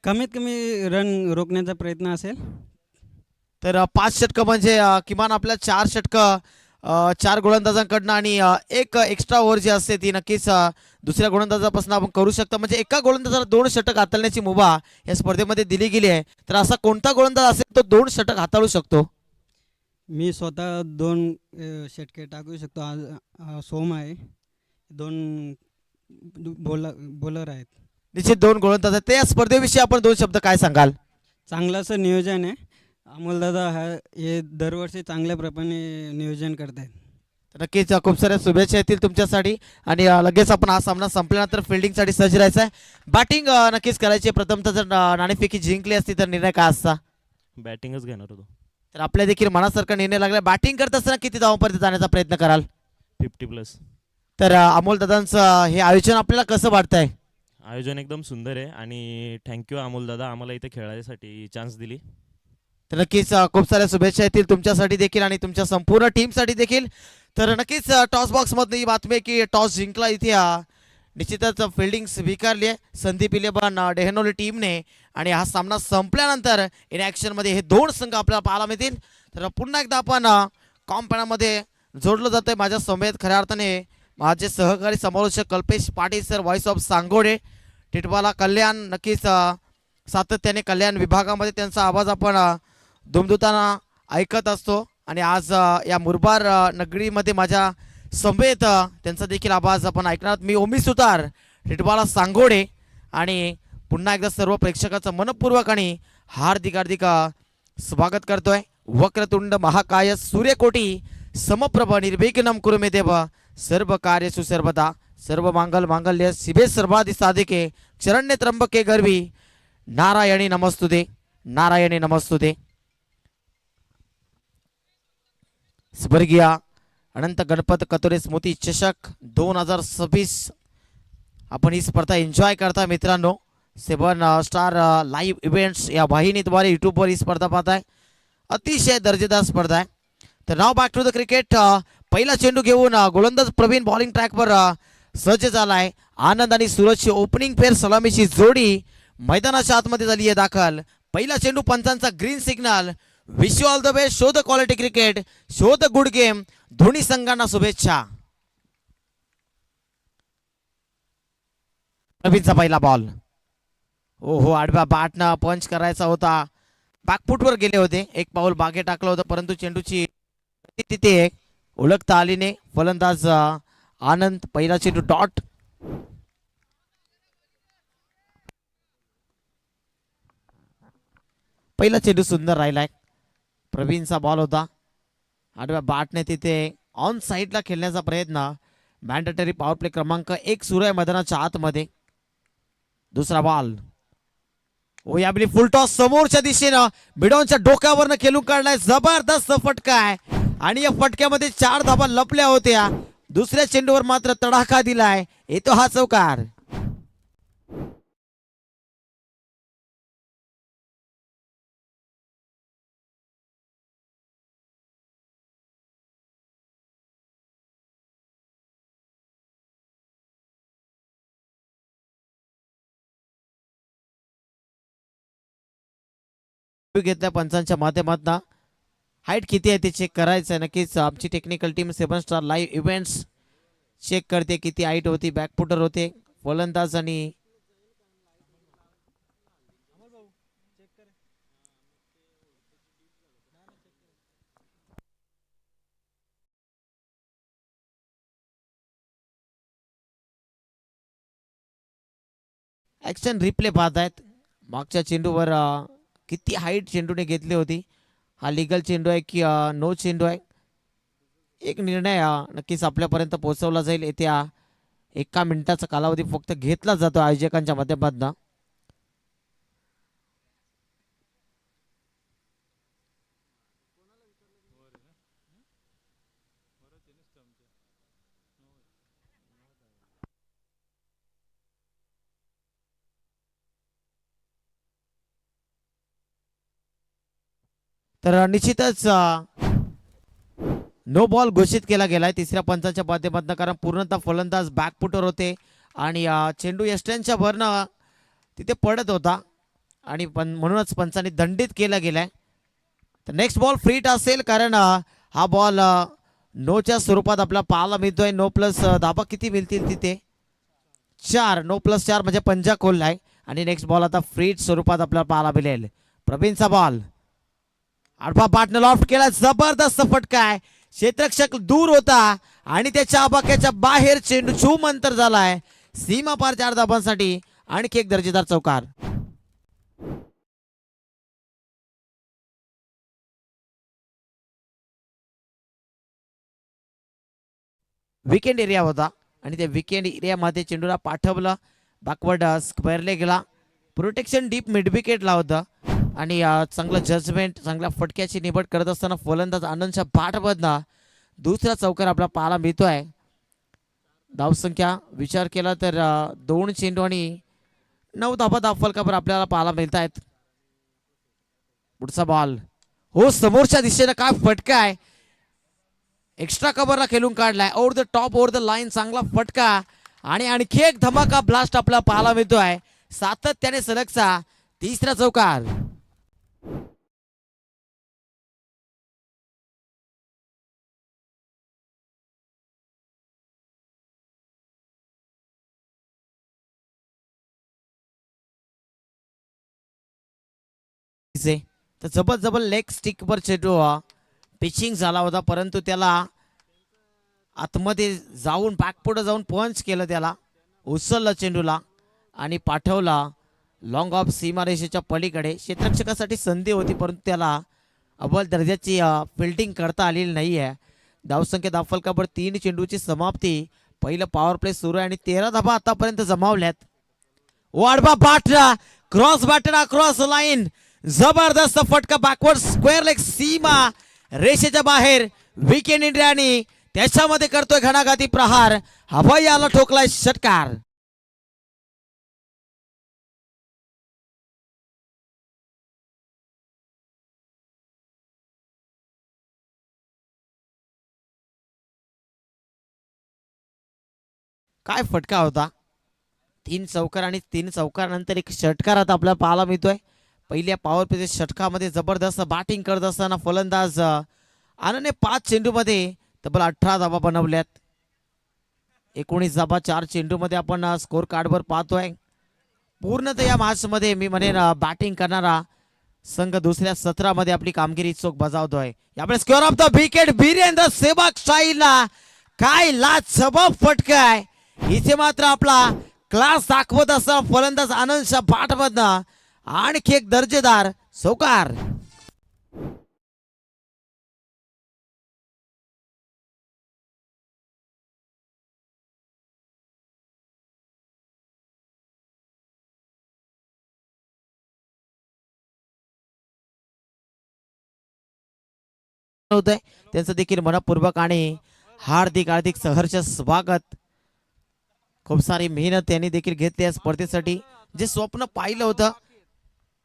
कमीत कमी रन रोखण्याचा प्रयत्न असेल. तर 5 षटकं म्हणजे किमान आपल्या 4 षटकं 4 गोलंदाजांकडनं आणि एक एक्स्ट्रा ओव्हर जी असते ती नक्कीच दुसऱ्या गोलंदाजापासून आपण करू शकतो. म्हणजे एका गोलंदाजाला 2 षटक हाताळण्याची मुभा या स्पर्धेमध्ये दिली गेली आहे. तर असा कोणता गोलंदाज असेल तो 2 षटक हाताळू शकतो? मी स्वतः 2 षटके टाकू शकतो. आज सोम आहे. 2 बॉलर आहेत. निश्चित 2 गोलंदाज आहेत. तर या स्पर्धेविषयी आपण 2 शब्द काय सांगाल? चांगलं असं नियोजन आहे. अमोलदादा हे दरवर्षी चांगल्या प्रमाणे नियोजन करत आहेत. तर नक्कीच खूप साऱ्या शुभेच्छा येतील तुमच्यासाठी आणि लगेच आपण हा सामना संपल्यानंतर फिल्डिंगसाठी सज्ज राहायचं आहे. बॅटिंग नक्कीच करायची. प्रथमतः जर नाणेफेकी जिंकली असती तर निर्णय काय असता? बॅटिंगच घेणार होतो. तर आपल्या देखील मनासारखा निर्णय लागला. बॅटिंग करत असताना किती धावांपर्यंत जाण्याचा प्रयत्न कराल? 50+. तर अमोल दादांचं हे आयोजन आपल्याला कसं वाटतंय? आयोजन एकदम सुंदर आहे आणि थँक्यू अमोल दादा, आम्हाला इथे खेळायसाठी चान्स दिली. तर नक्कीच खूप साऱ्या शुभेच्छा येतील तुमच्यासाठी देखील आणि तुमच्या संपूर्ण टीमसाठी देखील. तर नक्कीच टॉस बॉक्समधनं ही बातमी आहे की टॉस जिंकला इथे निश्चितच फिल्डिंग स्वीकारली आहे संदीप इलेव्हन डेहनोली टीमने आणि हा सामना संपल्यानंतर इन ॲक्शनमध्ये हे 2 संघ आपल्याला पाहायला मिळतील. तर पुन्हा एकदा आपण कॉम्पॅनामध्ये जोडलं जातोय. माझ्या समवेत खऱ्या अर्थाने माझे सहकारी समालोचक Kalpesh Patil sir, voice of Sangode, Titwala Kalyan. नक्कीच सातत्याने कल्याण विभागामध्ये त्यांचा आवाज आपण दुमदुताना ऐकत असतो आणि आज या मुरबाड नगरीमध्ये माझ्या समवेत त्यांचा देखील आवाज आपण ऐकणार. मी ओमी सुतार, टिटवाला सांगोडे आणि पुन्हा एकदा सर्व प्रेक्षकाचं मनपूर्वक आणि हार्दिक स्वागत करतोय. वक्रतुंड महाकाय सूर्यकोटी समप्रभ निर्विघ्नं कुरु मे देव सर्व कार्येषु सर्वदा सर्व मांगल्ये शिवे सर्वादि साधिके शरण्ये त्र्यंबके गौरी नारायणी नमस्तुते नारायणी नमस्तुते. स्वर्गीय अनंत गणपत कतोरे स्मृती चषक 2026 आपण ही स्पर्धा एन्जॉय करता मित्रांनो. 7 स्टार लाईव्ह इव्हेंट्स या वाहिनीद्वारे यूट्यूबवर ही स्पर्धा पाहताय. अतिशय दर्जेदार स्पर्धा आहे. तर नाव बॅक टू द क्रिकेट. पहिला चेंडू घेऊन गोलंदाज प्रवीण बॉलिंग ट्रॅकवर सज्ज झाला आहे. आनंद आणि सूरजची ओपनिंग पेअर सलामीची जोडी मैदानाच्या आतमध्ये झाली आहे दाखल. पहिला चेंडू पंचांचा green signal. Wish you all the best. Show the quality cricket, show the good game. दोन्ही संघांना शुभेच्छा. प्रवीणचा पहिला बॉल. हो आडव्या बॅटनं पंच करायचा होता. बॅकफुटवर गेले होते. एक पाऊल मागे टाकलं होतं परंतु चेंडूची तिथे ओळखता आली नाही. फलंदाज आनंद. पहिला चेंडू डॉट. पहिला चेंडू सुंदर राहिलाय. प्रवीणचा बॉल होता. आडव्या बॅटने तिथे ऑन साईडला खेळण्याचा प्रयत्न. मॅन्डेटरी पॉवर प्ले क्रमांक 1 सुरू आहे मैदानाच्या आतमध्ये. दुसरा बॉल. ओ यावेळी फुल टॉस समोरच्या दिशेनं बिडॉनच्या डोक्यावरनं खेळून काढलाय. जबरदस्त फटका आहे आणि या फटक्यामध्ये 4 धावा लपल्या होत्या. दुसऱ्या चेंडूवर मात्र तडाखा दिलाय. येतो हा चौकार. घेतल्या पंचांच्या माध्यमातून. हाईट किती आहे ते चेक करायचं आहे. नक्कीच आमची technical team 7 star live events check करते किती हाईट होती. बॅकफुटर होते फलंदाज आणि ऍक्शन रिप्ले पाहत आहेत. मागच्या चेंडूवर किती हाईट चेंडूने घेतली होती. हा लिगल चेंडू आहे की नो चेंडू आहे. एक निर्णय नक्कीच आपल्यापर्यंत पोहोचवला जाईल. येत्या 1 मिनिटाचा कालावधी फक्त घेतला जातो आयोजकांच्या माध्यमातून. तर निश्चितच नो बॉल घोषित केला गेलाय तिसऱ्या पंचाच्या माध्यमातून. कारण पूर्णतः फलंदाज बॅकफुटर होते आणि चेंडू यष्ट्यांच्या भरनं तिथे पडत होता आणि पण म्हणूनच पंचांनी दंडित केला गेलाय. तर नेक्स्ट बॉल फ्रीट असेल कारण हा बॉल नोच्या स्वरूपात आपला पाहायला मिळतोय. नो प्लस धाबा किती मिळतील तिथे 4. नो प्लस 4 म्हणजे पंजा खोललाय आणि नेक्स्ट बॉल आता फ्रीट स्वरूपात आपल्याला पाहायला मिळेल. प्रवीणचा बॉल आडवा बाटने लॉफ्ट केला. जबरदस्त फटका आहे. क्षेत्ररक्षक दूर होता आणि त्याच्या आबाक्याच्या बाहेर चेंडू छूम अंतर झालाय. सीमा पार 4 धाबांसाठी आणखी एक दर्जेदार चौकार. विकेंड एरिया होता आणि त्या विकेंड एरियामध्ये चेंडूला पाठवलं. बॅकवर्ड स्क्वेअरले गेला. प्रोटेक्शन डीप मिड विकेटला होतं आणि चांगलं जजमेंट चांगल्या फटक्याची निवड करत असताना फलंदाज आनंदच्या बाटमधनं दुसरा चौकार आपला पाहायला मिळतोय. धावसंख्या विचार केला तर 2 चेंडू आणि 9 धाबा फलकावर आपल्याला पाहायला मिळत आहेत. पुढचा बॉल हो समोरच्या दिशेनं काय फटका आहे. एक्स्ट्रा कव्हरला खेळून काढलाय. Over the top over the line चांगला फटका आणि आणखी एक धमाका ब्लास्ट आपला पाहायला मिळतोय. सातत्याने सलगचा तिसरा चौकार. तर जबरदस्त लेग स्टिक वर चेंडू पिचिंग झाला होता परंतु त्याला आतमध्ये जाऊन बॅकपुढे जाऊन पंच केलं. त्याला उचललं चेंडूला आणि पाठवला लॉंग ऑफ सीमारेषेच्या पलीकडे. क्षेत्ररक्षकासाठी संधी होती परंतु त्याला अव्वल दर्जाची फिल्डिंग करता आलेली नाही आहे. धावसंख्या धावफलकावर 3 चेंडूची समाप्ती. पहिलं पॉवर प्ले सुरू आहे आणि 13 धाबा आतापर्यंत जमावल्यात. वाडबा बाटला क्रॉस बॅटर क्रॉस लाईन जबरदस्त फटका बॅकवर्ड स्क्वेअर लेग सीमा रेषेच्या बाहेर. विकेंड इंडियाने त्याच्यामध्ये करतोय घणाघाती प्रहार. हवाई याला ठोकलाय षटकार. काय फटका होता. 3 चौकार आणि 3 चौकारानंतर एक षटकार आता आपल्याला पाहायला मिळतोय. पहिल्या पॉवर प्लेच्या षटकामध्ये जबरदस्त बॅटिंग करत असताना फलंदाज आनंदने 5 चेंडूमध्ये तब्बल 18 धाबा बनवल्यात. 19 धाबा 4 चेंडूमध्ये आपण स्कोर कार्डवर पाहतोय. पूर्णतः या मॅचमध्ये मी म्हणेन बॅटिंग करणारा संघ दुसऱ्या सत्रामध्ये आपली कामगिरी चोख बजावतोय. यावेळेस square off the wicket Virender Sehwag शाहीला काय लाजवाब फटका आहे. इथे मात्र आपला क्लास दाखवत असताना फलंदाज आनंदच्या बाटमधनं आणखी एक दर्जेदार चौकार. होतंय त्यांचं देखील मनपूर्वक आणि हार्दिक हार्दिक सहर्ष स्वागत. खूप सारी मेहनत त्यांनी देखील घेतली या स्पर्धेसाठी. जे स्वप्न पाहिलं होतं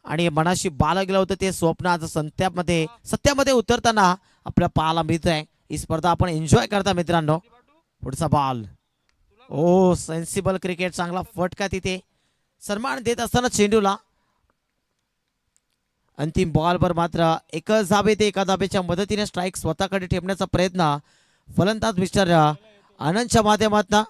आणि मनाशी बाळगलं होतं ते स्वप्न आज सत्यामध्ये उतरताना आपल्याला पाहायला मिळतंय. ही स्पर्धा आपण एन्जॉय करता मित्रांनो. पुढचा बॉल ओ सेन्सिबल क्रिकेट चांगला फटका तिथे सन्मान देत असताना चेंडूला. अंतिम बॉलवर मात्र एकच धाबे ते एका धाबेच्या मदतीने स्ट्राईक स्वतःकडे ठेवण्याचा प्रयत्न फलंदाज मिस्टर आनंदच्या माध्यमातून.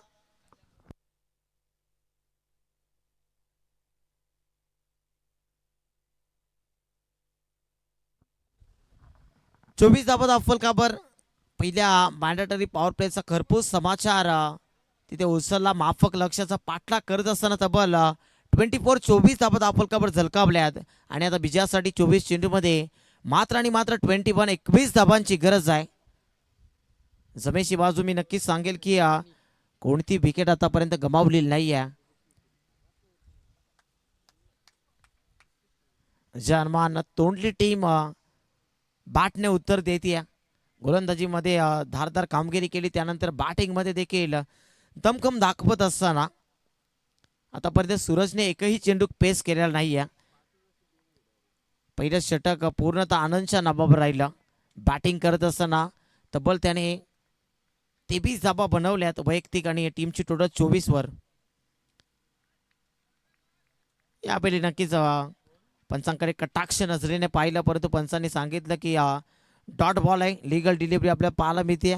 चोवीस धाबा फलकावर पहिल्या मॅन्डेटरी पॉवर प्लेचा खरपूस समाचार तिथे उचलला. माफक लक्ष्याचा पाठलाग करत असताना तब्बल 24 धाबा फलकावर झलकावल्यात आणि आता विजयासाठी 24 चेंडूमध्ये मात्र आणि मात्र 21 धाबांची गरज आहे. जमेची बाजू मी नक्कीच सांगेल की कोणती विकेट आतापर्यंत गमावलेली नाही आहे. जनमान तोंडली टीम बॅटने उत्तर देते. गोलंदाजीमध्ये धारदार कामगिरी केली त्यानंतर बॅटिंगमध्ये देखील दमखम दाखवत असताना आतापर्यंत सूरजने एकही चेंडू पेस केलेला नाही आहे. पहिलं षटक पूर्णतः आनंदच्या नावावर राहिलं. बॅटिंग करत असताना तब्बल त्याने 23 धाबा बनवल्यात वैयक्तिक आणि टीमची टोटल 24 वर. यावेळी नक्कीच पंचांकडे कटाक्ष नजरेने पाहिलं, परंतु पंचांनी सांगितलं की डॉट बॉल आहे, लिगल डिलिव्हरी आपल्याला पाहायला मिळते.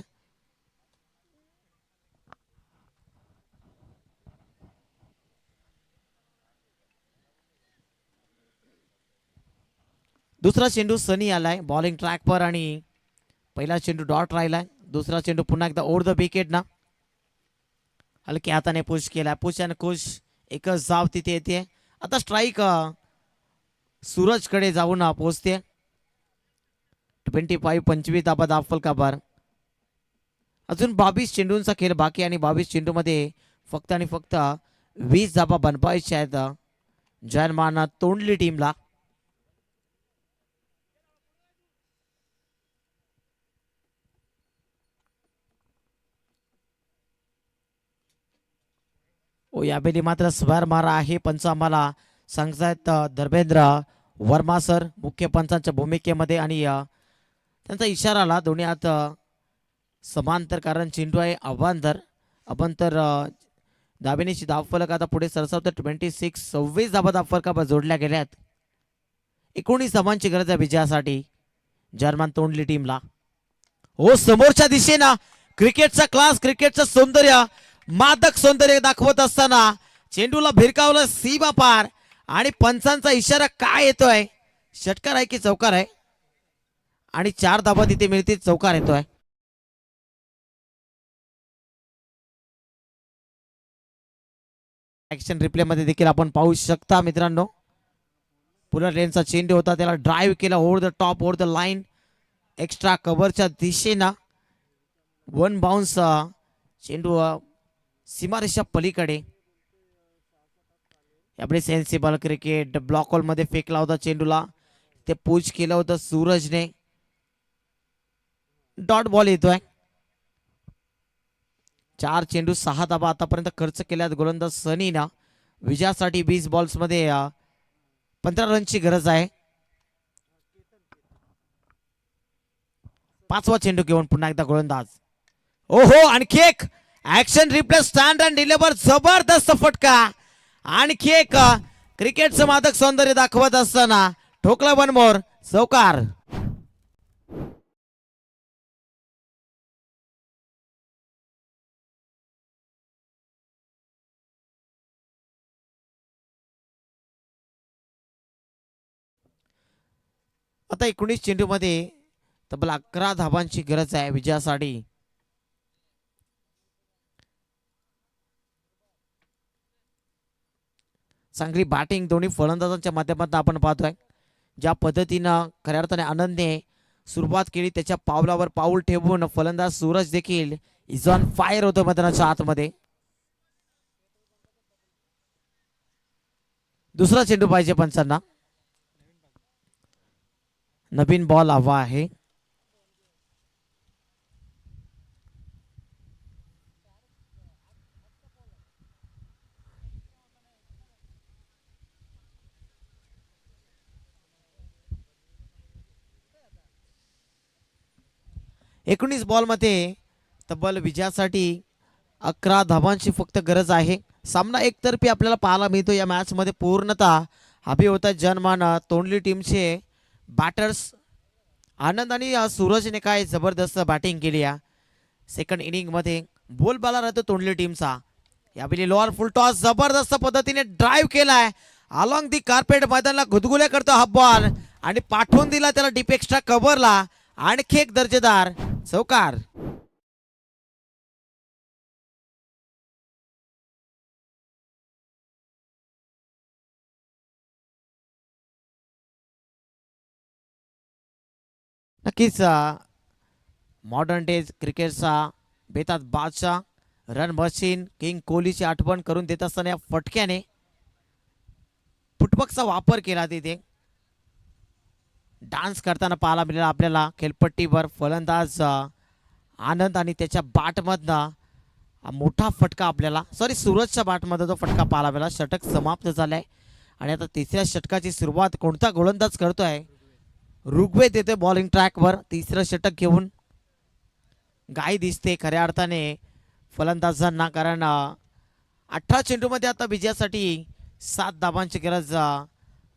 दुसरा चेंडू सनी आलाय बॉलिंग ट्रॅकवर आणि पहिला चेंडू डॉट राहिलाय. दुसरा चेंडू पुन्हा एकदा ओव्हर द विकेट ना हलक्या हाताने पुश केला. पुश अँड खुश एकच धाव तिथे येते. आता स्ट्राईक सूरजकडे जाऊन पोहोचते. 25 धाबा धाव फलकावर. अजून 22 चेंडूंचा खेळ बाकी आणि 22 चेंडूमध्ये फक्त आणि फक्त 20 धाबा बनवायच्या आहेत जयमान तोंडली टीमला. यावेळी मात्र स्वर मारा आहे. पंच आम्हाला सांगतायत धर्मेंद्र वर्मा सर मुख्य पंचांच्या भूमिकेमध्ये आणि त्यांचा इशारा आला दोन्ही हात समांतर कारण चेंडू आहे अवांतर दाबिनीची धावफलक आता पुढे सरसावतं. 26 धाबा धावफलकावर जोडल्या गेल्यात. 19 धावांची गरज आहे विजयासाठी जर्मन तोंडली टीमला. हो समोरच्या दिशेनं क्रिकेटचा क्लास क्रिकेटचं सौंदर्य मादक सौंदर्य दाखवत असताना चेंडूला भिरकावलं सीमा पार आणि पंचांचा इशारा काय येतोय? षटकार आहे की चौकार आहे? आणि 4 धाबा तिथे मिळतील. चौकार येतोय. ऍक्शन रिप्ले मध्ये देखील आपण पाहू शकता मित्रांनो. पुलर लेनचा चेंडू होता त्याला ड्राईव्ह केला over the top over the line extra कव्हरच्या दिशेनं. वन बाउन्स चेंडू सीमारेषा पलीकडे. यापुढे सेन्सिबल क्रिकेट ब्लॉक होल मध्ये फेकला होता चेंडूला. ते पुश केलं होतं सूरजने. डॉट बॉल येतोय. 4 चेंडू 6 धाबा आतापर्यंत खर्च केल्यात गोलंदाज सनीना. विजयासाठी 20 बॉल्स मध्ये 15 रनची गरज आहे. 5वा चेंडू घेऊन पुन्हा एकदा गोलंदाज. ओहो आणखी एक action replay stand and deliver जबरदस्त फटका. आणखी एक क्रिकेटचं मादक सौंदर्य दाखवत असताना ठोकला वन मोर चौकार. आता 19 चेंडू मध्ये तब्बल 11 धावांची गरज आहे विजयासाठी. चांगली बॅटिंग दोन्ही फलंदाजांच्या माध्यमातून आपण पाहतोय. ज्या पद्धतीनं खऱ्या अर्थाने आनंदने सुरुवात केली त्याच्या पावलावर पाऊल ठेवून फलंदाज सूरज देखील इज ऑन फायर होतो मैदानाच्या आतमध्ये. दुसरा चेंडू पाहिजे पंचांना. नवीन बॉल हवा आहे. एकोणीस बॉल मध्ये तब्बल विजयासाठी 11 धावांची फक्त गरज आहे. सामना एकतर्फी आपल्याला पाहायला मिळतो. या मॅच मध्ये पूर्णतः हवी होता जनमान तोंडली टीमचे बॅटर्स. आनंद आणि सूरजने काय जबरदस्त बॅटिंग केली या सेकंड इनिंग मध्ये. बोलबाला राहतो तोंडली टीमचा. यावेळी लोअर फुल टॉस जबरदस्त पद्धतीने ड्राईव्ह केलाय अलॉंग दी कार्पेट. मैदानाला गुदगुल्या करतो हा बॉल आणि पाठवून दिला त्याला डीप एक्स्ट्रा कव्हरला. आणखी एक दर्जेदार चौकार. नक्कीच मॉडर्न डेज क्रिकेटचा बेतात बादशाह रन मशीन किंग कोहलीची आठवण करून देत असताना या फटक्याने फुटबॉक्सचा वापर केला. तिथे डान्स करताना पाहायला मिळाला आपल्याला खेळपट्टीवर फलंदाज आनंद आणि त्याच्या बॅटमधनं मोठा फटका आपल्याला सूरजच्या बॅटमध्ये तो फटका पाहायला मिळाला. षटक समाप्त झालाय आणि आता तिसऱ्या षटकाची सुरुवात कोणता गोलंदाज करतोय? ऋग्वेद येते बॉलिंग ट्रॅकवर तिसरं षटक घेऊन. गाय दिसते खऱ्या अर्थाने फलंदाजांना कारण 18 चेंडूमध्ये आता विजयासाठी 7 धावांची गरज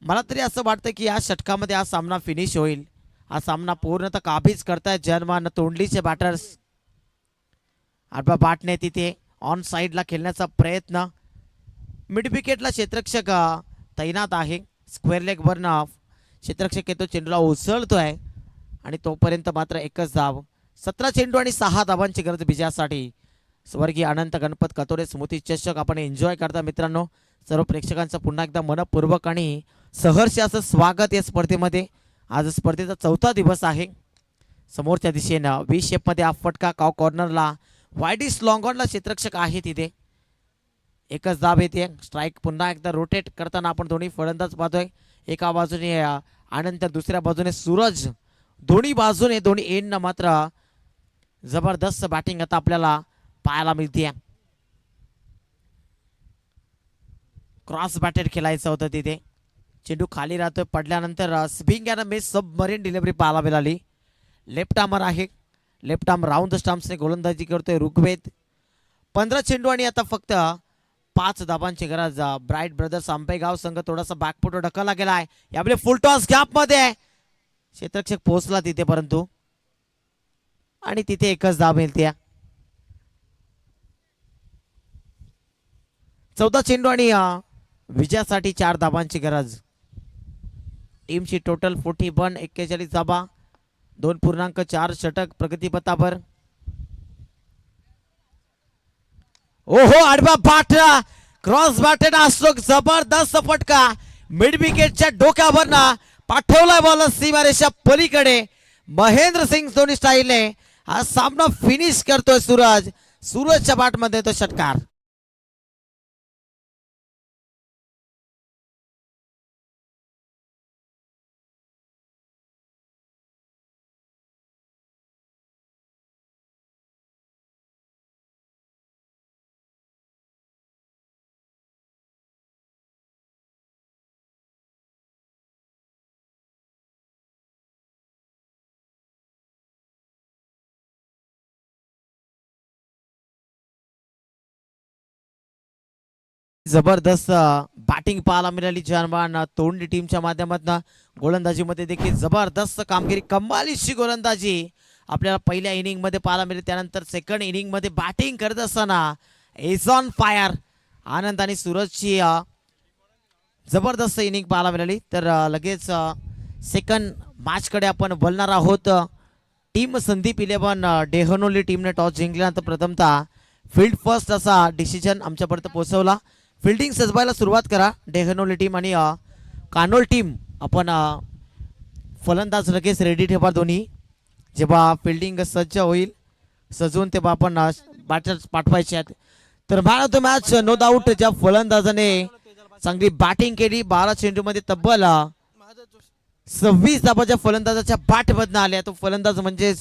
मला तरी असं वाटतं की या षटकामध्ये हा सामना फिनिश होईल. हा सामना पूर्णतः काबीज करतायत जर्मन तोंडलीचे बॅटर्स. आडवा बाटने तिथे ऑन साईडला खेळण्याचा प्रयत्न. मिड विकेटला क्षेत्ररक्षक तैनात आहे. स्क्वेअर लेग वरनं क्षेत्ररक्षक येतो, चेंडूला उसळतोय आणि तोपर्यंत मात्र एकच धाव. 17 चेंडू आणि 6 धावांची गरज विजयासाठी. स्वर्गीय अनंत गणपत कतोरे स्मृती चषक आपण एन्जॉय करता मित्रांनो. सर्व प्रेक्षकांचं पुन्हा एकदा मनपूर्वक आणि सहर्ष असं स्वागत या स्पर्धेमध्ये. आज स्पर्धेचा 4था दिवस आहे. समोरच्या दिशेनं व्ही शेपमध्ये हा फटका काव कॉर्नरला वाईडिस लॉंगॉनला क्षेत्ररक्षक आहे तिथे. एकच धाव येते. स्ट्राईक पुन्हा एकदा रोटेट करताना आपण दोन्ही फलंदाज पाहतोय. एका बाजूने आनंद, दुसऱ्या बाजूने सूरज. दोन्ही बाजूने दोन्ही एंडनं मात्र जबरदस्त बॅटिंग आता आपल्याला पाहायला मिळते. क्रॉस बॅटेड खेळायचं होतं तिथे. चेंडू खाली राहतोय, पडल्यानंतर swing and miss submarine delivery पाहायला मिळाली. लेफ्ट आर्मर आहे. लेफ्ट आर्म राऊंड द स्टंप्सने गोलंदाजी करतोय ऋग्वेद. 15 चेंडू आणि आता फक्त 5 धाबांची गरज. ब्राईट ब्रदर्स आंबेगाव संघ थोडासा बॅकफुट ढकलला गेलाय. यावेळी फुल टॉस गॅप मध्ये क्षेत्ररक्षक पोहोचला तिथे, परंतु आणि तिथे एकच धाव मिळते. 14 चेंडू आणि विजयासाठी 4 धाबांची गरज. टीमची टोटल 41, 41 धाबा, 2.4 षटक प्रगतीपथावर. ओहो, आडवा बाटला क्रॉस बॅटेड असतो. जबरदस्त फटका मिड विकेटच्या डोक्यावरना पाठवलाय बॉल सीमारेषा पलीकडे. महेंद्र सिंग धोनी स्टाईलने हा सामना फिनिश करतोय सूरज. सूरजच्या बॅटमध्ये तो षटकार. जबरदस्त बॅटिंग पाहायला मिळाली जर्मन तोंडी टीमच्या माध्यमातून. गोलंदाजीमध्ये देखील जबरदस्त कामगिरी, कमालीची गोलंदाजी आपल्याला पहिल्या इनिंग मध्ये पाहायला मिळाली. त्यानंतर सेकंड इनिंग मध्ये बॅटिंग करत असताना इज ऑन फायर आनंद आणि सूरजची जबरदस्त इनिंग पाहायला मिळाली. तर लगेच सेकंड मॅच कडे आपण बोलणार आहोत. टीम संदीप 11 डेहनोली टीमने टॉस जिंकल्यानंतर प्रथमतः फील्ड फर्स्ट असा डिसिजन आमच्यापर्यंत पोहोचवला. फिल्डिंग सजवायला सुरुवात करा डेहनोली टीम आणि कानोल टीम. आपण फलंदाज लगेच रेडी ठेवा दोन्ही. जेव्हा फिल्डिंग सज्ज होईल सजवून तेव्हा आपण बॅटर्स पाठवायचे आहेत. तर man of the match no doubt ज्या फलंदाजाने चांगली बॅटिंग केली. 12 चेंडूमध्ये तब्बल 26 धाबाच्या फलंदाजाच्या बॅटमधनं आल्या. तो फलंदाज म्हणजे